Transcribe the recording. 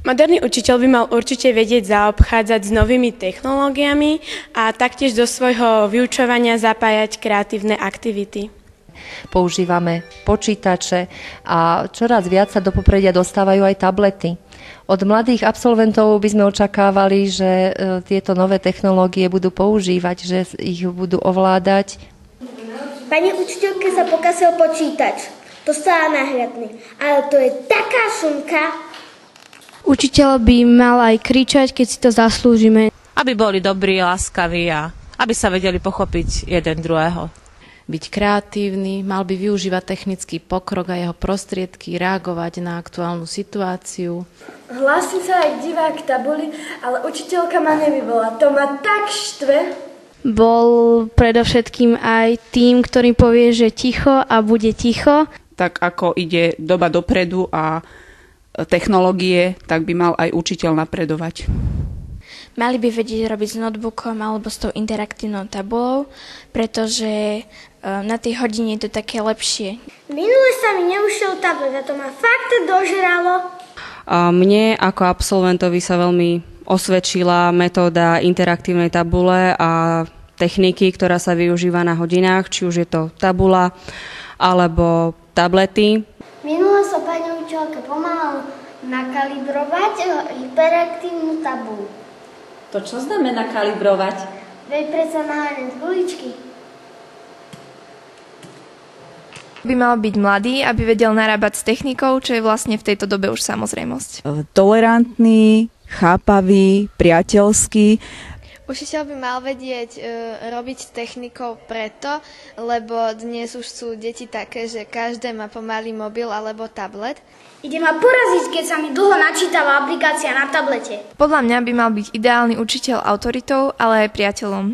Moderný učiteľ by mal určite vedieť zaobchádzať s novými technológiami a taktiež do svojho vyučovania zapájať kreatívne aktivity. Používame počítače a čoraz viac sa do popredia dostávajú aj tablety. Od mladých absolventov by sme očakávali, že tieto nové technológie budú používať, že ich budú ovládať. Pani učiteľke sa pokazil počítač. Dostala náhradný. Ale to je taká šumka. Učiteľ by mal aj kričať, keď si to zaslúžime. Aby boli dobrí, láskaví a aby sa vedeli pochopiť jeden druhého. Byť kreatívny, mal by využívať technický pokrok a jeho prostriedky, reagovať na aktuálnu situáciu. Hlásim sa aj divák k tabuli, ale učiteľka ma nevyvolá. To ma tak štve. Bol predovšetkým aj tým, ktorý povie, že ticho a bude ticho. Tak ako ide doba dopredu a technológie, tak by mal aj učiteľ napredovať. Mali by vedieť robiť s notebookom alebo s tou interaktívnou tabulou, pretože na tej hodine je to také lepšie. Minule sa mi neušiel tablet a to ma fakt dožralo. Mne ako absolventovi sa veľmi osvedčila metóda interaktívnej tabule a techniky, ktorá sa využíva na hodinách, či už je to tabula alebo tablety. Minule sa pani učiteľka pomáhala nakalibrovať hyperaktívnu tabulu. To čo znamená kalibrovať? Veď predsa naháňať guličky. By mal byť mladý, aby vedel narábať s technikou, čo je vlastne v tejto dobe už samozrejmosť. Tolerantný, chápavý, priateľský. Učiteľ by mal vedieť robiť s technikou preto, lebo dnes už sú deti také, že každé má pomaly mobil alebo tablet. Ide ma poraziť, keď sa mi dlho načítava aplikácia na tablete. Podľa mňa by mal byť ideálny učiteľ autoritou, ale aj priateľom.